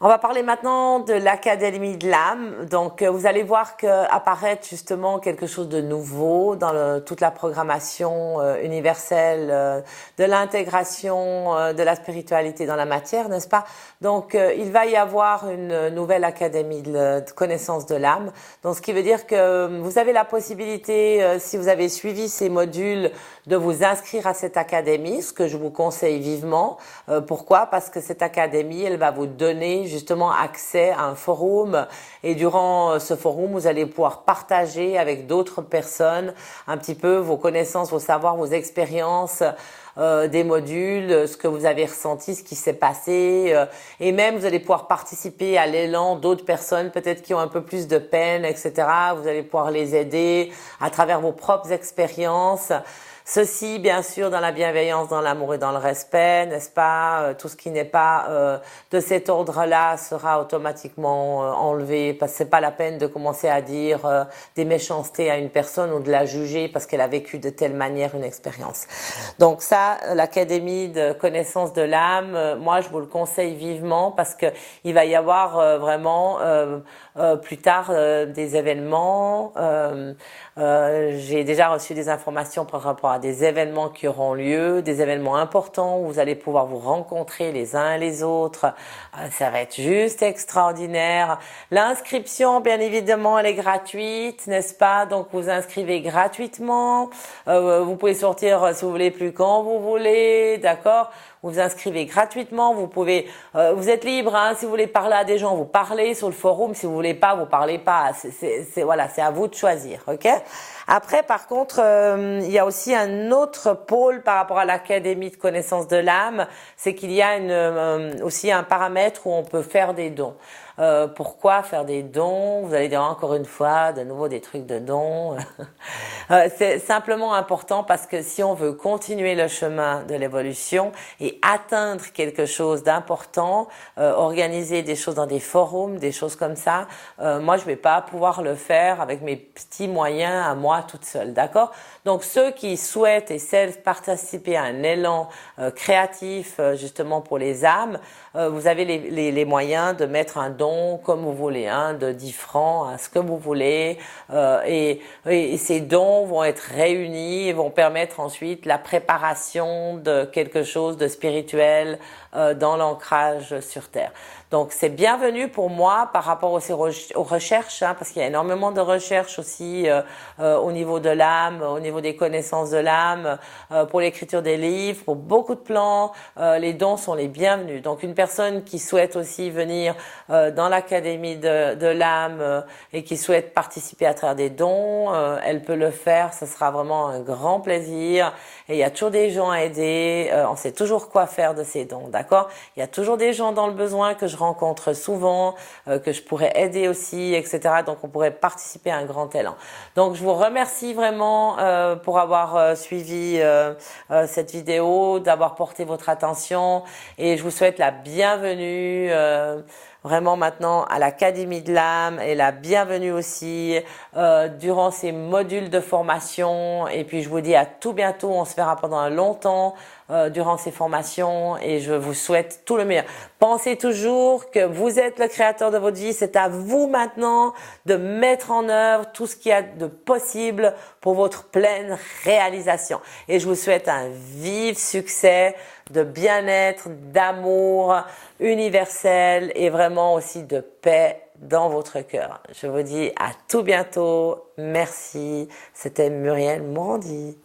On va parler maintenant de l'Académie de l'âme. Donc, vous allez voir qu'apparaître justement quelque chose de nouveau dans toute la programmation universelle de l'intégration de la spiritualité dans la matière, n'est-ce pas? Donc, il va y avoir une nouvelle Académie de connaissance de l'âme. Donc, ce qui veut dire que vous avez la possibilité, si vous avez suivi ces modules, de vous inscrire à cette académie, ce que je vous conseille vivement. Pourquoi? Parce que cette académie, elle va vous donner justement accès à un forum et durant ce forum, vous allez pouvoir partager avec d'autres personnes un petit peu vos connaissances, vos savoirs, vos expériences, des modules, ce que vous avez ressenti, ce qui s'est passé, et même vous allez pouvoir participer à l'élan d'autres personnes peut-être qui ont un peu plus de peine, etc. Vous allez pouvoir les aider à travers vos propres expériences. Ceci, bien sûr, dans la bienveillance, dans l'amour et dans le respect, n'est-ce pas? Tout ce qui n'est pas de cet ordre-là sera automatiquement enlevé, parce que c'est pas la peine de commencer à dire des méchancetés à une personne ou de la juger parce qu'elle a vécu de telle manière une expérience. Donc ça, l'Académie de connaissance de l'âme, moi je vous le conseille vivement parce que il va y avoir vraiment plus tard des événements. J'ai déjà reçu des informations par rapport à des événements qui auront lieu, des événements importants où vous allez pouvoir vous rencontrer les uns et les autres. Ça va être juste extraordinaire. L'inscription, bien évidemment, elle est gratuite, n'est-ce pas? Donc vous inscrivez gratuitement. Vous pouvez sortir si vous voulez plus quand vous voulez, d'accord? Vous vous inscrivez gratuitement, vous pouvez, vous êtes libre, hein, si vous voulez parler à des gens, vous parlez sur le forum, si vous voulez pas, vous parlez pas. Voilà, c'est à vous de choisir, ok? Après, par contre, il y a aussi un autre pôle par rapport à l'Académie de connaissance de l'âme, c'est qu'il y a aussi un paramètre où on peut faire des dons. Pourquoi faire des dons? Vous allez dire encore une fois, de nouveau des trucs de dons. C'est simplement important parce que si on veut continuer le chemin de l'évolution et atteindre quelque chose d'important, organiser des choses dans des forums, des choses comme ça, moi je vais pas pouvoir le faire avec mes petits moyens à moi toute seule, d'accord? Donc ceux qui souhaitent et savent participer à un élan créatif justement pour les âmes, vous avez les moyens de mettre un don comme vous voulez, hein, de 10 francs à ce que vous voulez, et ces dons vont être réunis et vont permettre ensuite la préparation de quelque chose de spirituel dans l'ancrage sur Terre. Donc c'est bienvenu pour moi par rapport aux recherches, hein, parce qu'il y a énormément de recherches aussi au niveau de l'âme, au niveau des connaissances de l'âme, pour l'écriture des livres, pour beaucoup de plans, les dons sont les bienvenus. Donc une personne qui souhaite aussi venir dans l'Académie de l'âme et qui souhaite participer à travers des dons, elle peut le faire, ce sera vraiment un grand plaisir. Et il y a toujours des gens à aider, on sait toujours quoi faire de ces dons, d'accord? Il y a toujours des gens dans le besoin que je rencontre souvent, que je pourrais aider aussi, etc. Donc on pourrait participer à un grand élan. Donc je vous remercie vraiment pour avoir suivi cette vidéo, d'avoir porté votre attention et je vous souhaite la bienvenue vraiment maintenant à l'Académie de l'âme et la bienvenue aussi durant ces modules de formation. Et puis je vous dis à tout bientôt, on se verra pendant longtemps durant ces formations et je vous souhaite tout le meilleur. Pensez toujours que vous êtes le créateur de votre vie, c'est à vous maintenant de mettre en œuvre tout ce qu'il y a de possible pour votre pleine réalisation. Et je vous souhaite un vif succès de bien-être, d'amour universel et vraiment aussi de paix dans votre cœur. Je vous dis à tout bientôt. Merci. C'était Muriel Mondi.